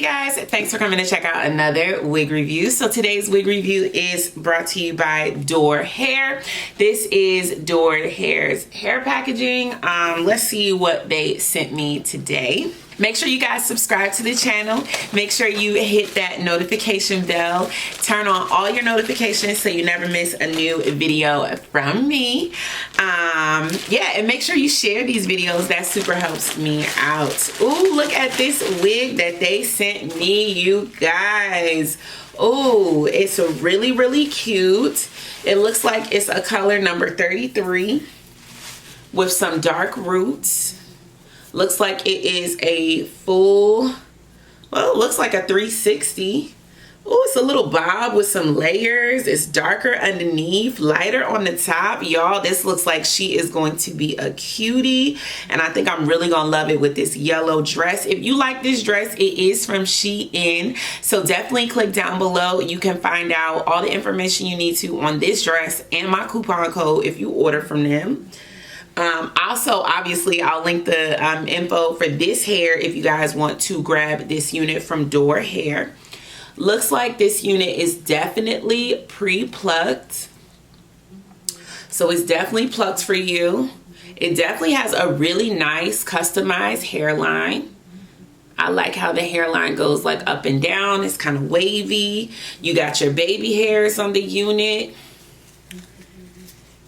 guys, thanks for coming to check out another wig review. So today's wig review is brought to you by Dorhair. This is Dorhair's hair packaging. Let's see what they sent me today. Make sure you guys subscribe to the channel. Make sure you hit that notification bell. Turn on all your notifications so you never miss a new video from me. Yeah, and make sure you share these videos. That super helps me out. Ooh, look at this wig that they sent me, you guys. Ooh, it's really, really cute. It looks like it's a color number 33 with some dark roots. Looks like it is a full, well, it looks like a 360. Oh, it's a little bob with some layers. It's darker underneath, lighter on the top. Y'all, this looks like she is going to be a cutie. And I think I'm really gonna love it with this yellow dress. If you like this dress, it is from Shein. So definitely click down below. You can find out all the information you need to on this dress and my coupon code if you order from them. Also, obviously, I'll link the info for this hair if you guys want to grab this unit from Dorhair. Looks like this unit is definitely pre-plucked. So it's definitely plucked for you. It definitely has a really nice customized hairline. I like how the hairline goes like up and down. It's kind of wavy. You got your baby hairs on the unit.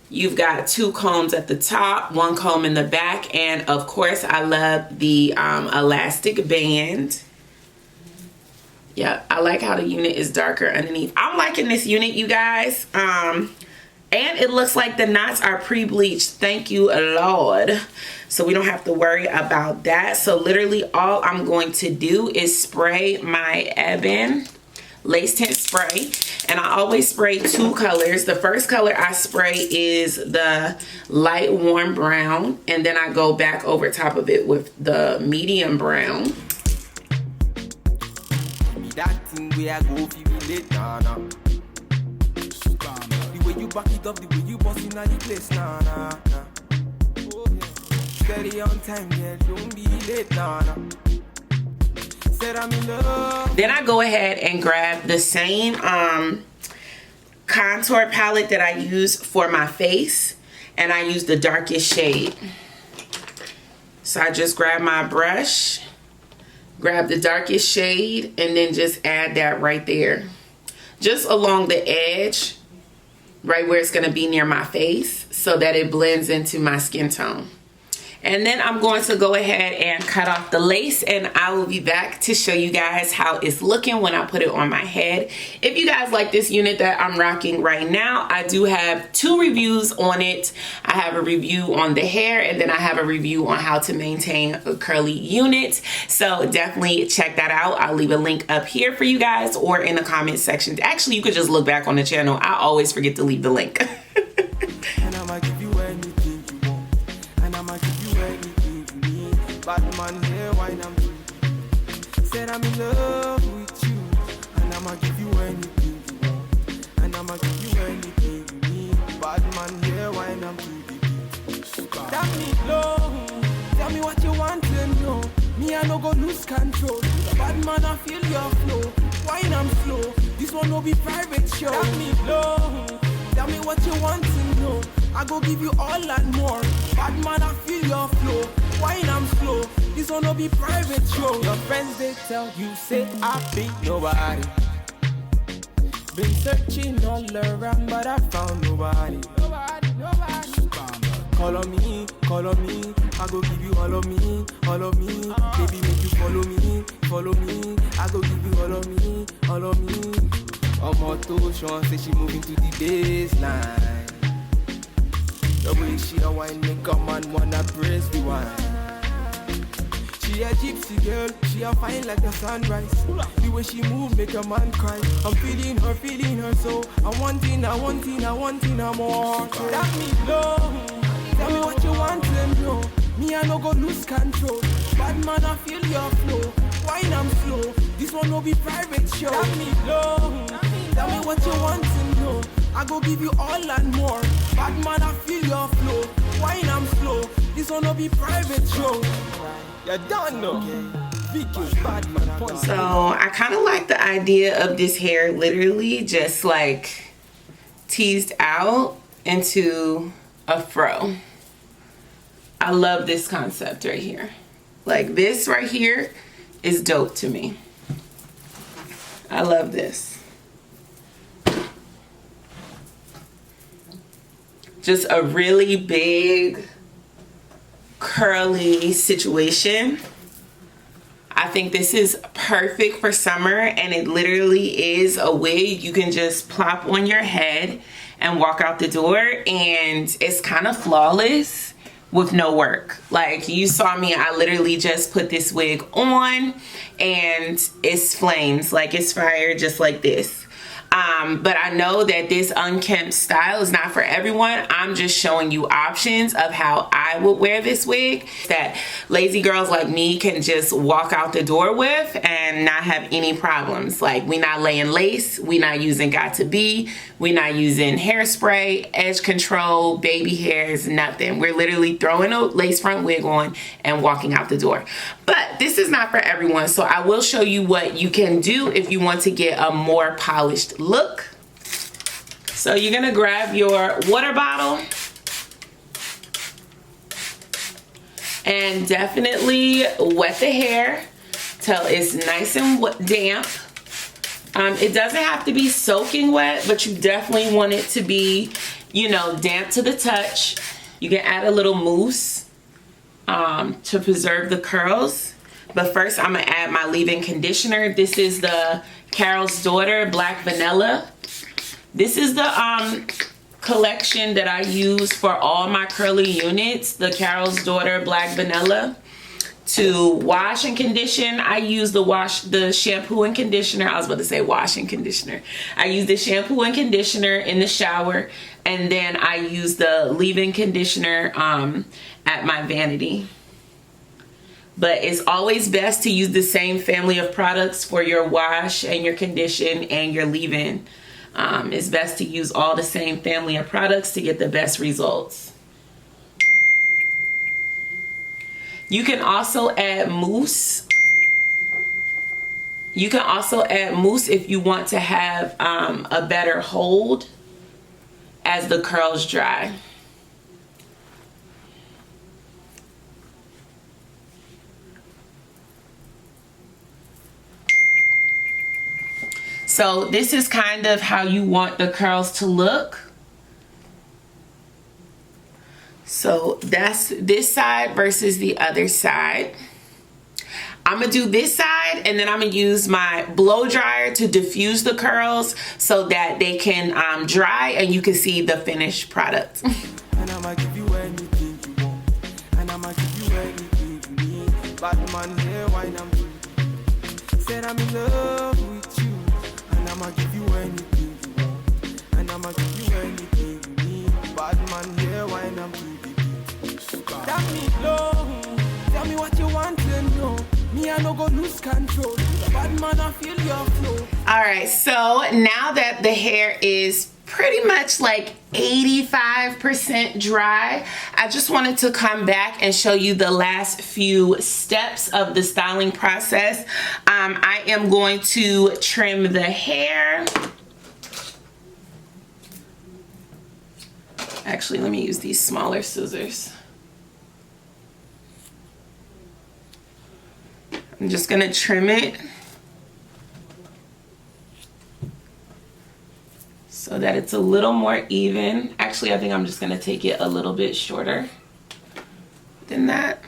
You've got 2 combs at the top, 1 comb in the back, and of course I love the elastic band. Yeah, I like how the unit is darker underneath. I'm liking this unit, you guys. And it looks like the knots are pre-bleached. Thank you, Lord. So we don't have to worry about that. So literally all I'm going to do is spray my Ebin lace tint spray, and I always spray 2 colors. The first color I spray is the light warm brown, and then I go back over top of it with the medium brown. That thing where I go if you late, nah. The way you back it up, the way you bust in the place, nah. Steady on time, yeah, don't be late, nah. Then I go ahead and grab the same contour palette that I use for my face, and I use the darkest shade. So I just grab my brush, grab the darkest shade, and then just add that right there. Just along the edge, right where it's gonna be near my face, so that it blends into my skin tone. And then I'm going to go ahead and cut off the lace, and I will be back to show you guys how it's looking when I put it on my head. If you guys like this unit that I'm rocking right now, I do have 2 reviews on it. I have a review on the hair, and then I have a review on how to maintain a curly unit. So definitely check that out. I'll leave a link up here for you guys or in the comment section. Actually, you could just look back on the channel. I always forget to leave the link. And I'ma give you anything you want. And I'ma give you anything you need. Bad man here, wine I'm doing. Said I'm in love with you. And I'ma give you anything you want. And I'ma give you anything you need. Bad man here, wine I'm doing. Tell me low. Tell me what you want to know. Me I no go lose control. Bad man I feel your flow. Wine I'm slow. This one no be private show. Tell me low. Tell me what you want to know. I go give you all and more. Bad man, I feel your flow. Wine I'm slow. This one no be private show. Your friends they tell you say I be nobody. Been searching all around, but I found nobody. Nobody. Call on me. I go give you all of me. Baby, make you follow me. I go give you all of me. Omoto Sean say she moving to the baseline. The way she a wine make a man wanna praise the wine. She a gypsy girl, she a fine like the sunrise. The way she move make a man cry. I'm feeling her so I want more. Tell me low, tell me what you want to know. Me I no go lose control. Bad man I feel your flow. Wine I'm slow. This one no be private show. Tell me low. Tell me what you want to know. I go give you all and more. Bad man, I feel your flow. Wine I'm slow. This one no be private show. You don't know. So I kind of like the idea of this hair literally just like teased out into a fro. I love this concept right here. Like this right here is dope to me. I love this. Just a really big curly situation. I think this is perfect for summer, and it literally is a wig you can just plop on your head and walk out the door, and it's kind of flawless with no work. Like you saw me, I literally just put this wig on and it's flames, like it's fire, just like this. But I know that this unkempt style is not for everyone. I'm just showing you options of how I would wear this wig that lazy girls like me can just walk out the door with and not have any problems. Like we not laying lace, we not using got to be, we not using hairspray, edge control, baby hairs, nothing. We're literally throwing a lace front wig on and walking out the door. But this is not for everyone, so I will show you what you can do if you want to get a more polished look. So you're gonna grab your water bottle and definitely wet the hair till it's nice and damp. It doesn't have to be soaking wet, but you definitely want it to be, you know, damp to the touch. You can add a little mousse to preserve the curls. But first I'm gonna add my leave-in conditioner. This is the Carol's Daughter Black Vanilla. This is the collection that I use for all my curly units, the Carol's Daughter Black Vanilla. To wash and condition, I use the shampoo and conditioner. I was about to say wash and conditioner. I use the shampoo and conditioner in the shower, and then I use the leave-in conditioner at my vanity. But it's always best to use the same family of products for your wash and your condition and your leave-in. It's best to use all the same family of products to get the best results. You can also add mousse. You can also add mousse if you want to have a better hold as the curls dry. So this is kind of how you want the curls to look. So that's this side versus the other side. I'm gonna do this side, and then I'm gonna use my blow dryer to diffuse the curls so that they can dry and you can see the finished product. And I'ma give you anything you want, and I'ma give you anything you need. Bad man here, why I'm said I'm in love with you, and I'ma give you anything you want, and I'ma give you anything you need. Bad man here, why I'm tell me low, tell me what you want to know. Me, I no go lose control. Bad man, I feel your flow. All right, so now that the hair is pretty much like 85% dry, I just wanted to come back and show you the last few steps of the styling process. I am going to trim the hair. Actually, let me use these smaller scissors. I'm just gonna trim it so that it's a little more even. Actually, I think I'm just gonna take it a little bit shorter than that.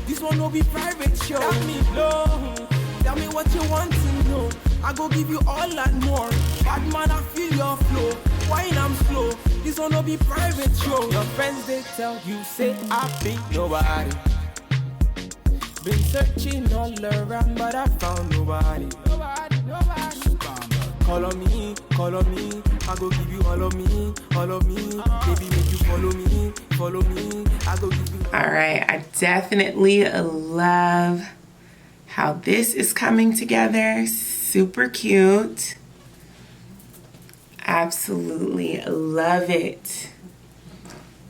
This one will be private show. Tell me what you want to know. I go give you all and more. Bad man, I feel your flow. Wine I'm slow. This one will be private show. Your friends they tell you say I be nobody. Been searching all around, but I found nobody. Nobody. Call on me, I go give you all of me, Baby, make you follow me, I go give you. All right, I definitely love how this is coming together. Super cute. Absolutely love it.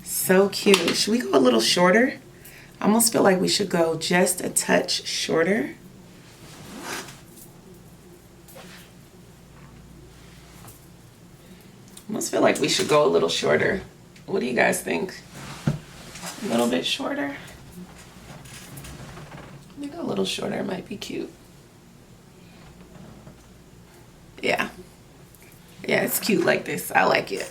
So cute. Should we go a little shorter? I almost feel like we should go just a touch shorter. I almost feel like we should go a little shorter. What do you guys think? A little bit shorter? I think a little shorter might be cute. Yeah. Yeah, it's cute like this. I like it.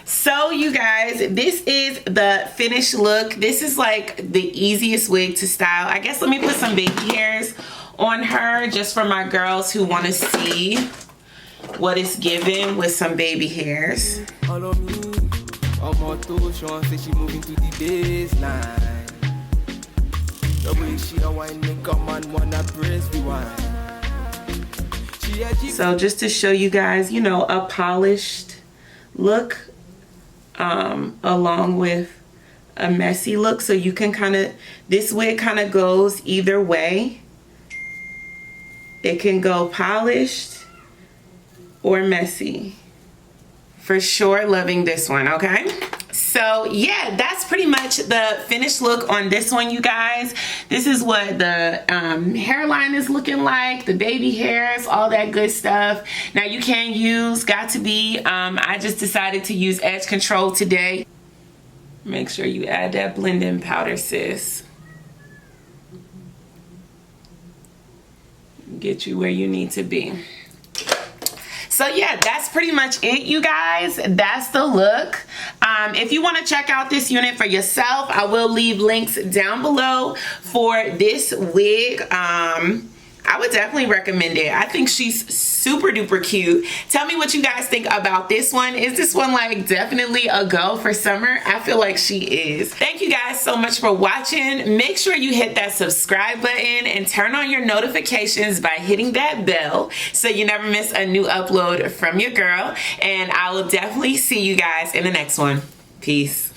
So you guys, this is the finished look. This is like the easiest wig to style. I guess let me put some baby hairs on her just for my girls who want to see what it's given with some baby hairs. Follow me. I'm on to Sean, say she moving to the baseline. The way she a wine make a man wanna press the wine. So just to show you guys, you know, a polished look along with a messy look. So you can kind of, this wig kind of goes either way. It can go polished or messy. For sure loving this one, okay? So yeah, that's pretty much the finished look on this one, you guys. This is what the hairline is looking like, the baby hairs, all that good stuff. Now you can use Got To Be. I just decided to use Edge Control today. Make sure you add that blending powder, sis. Get you where you need to be. So yeah, that's pretty much it, you guys. That's the look. If you want to check out this unit for yourself, I will leave links down below for this wig. I would definitely recommend it. I think she's super duper cute. Tell me what you guys think about this one. Is this one like definitely a go for summer? I feel like she is. Thank you guys so much for watching. Make sure you hit that subscribe button and turn on your notifications by hitting that bell so you never miss a new upload from your girl. And I will definitely see you guys in the next one. Peace.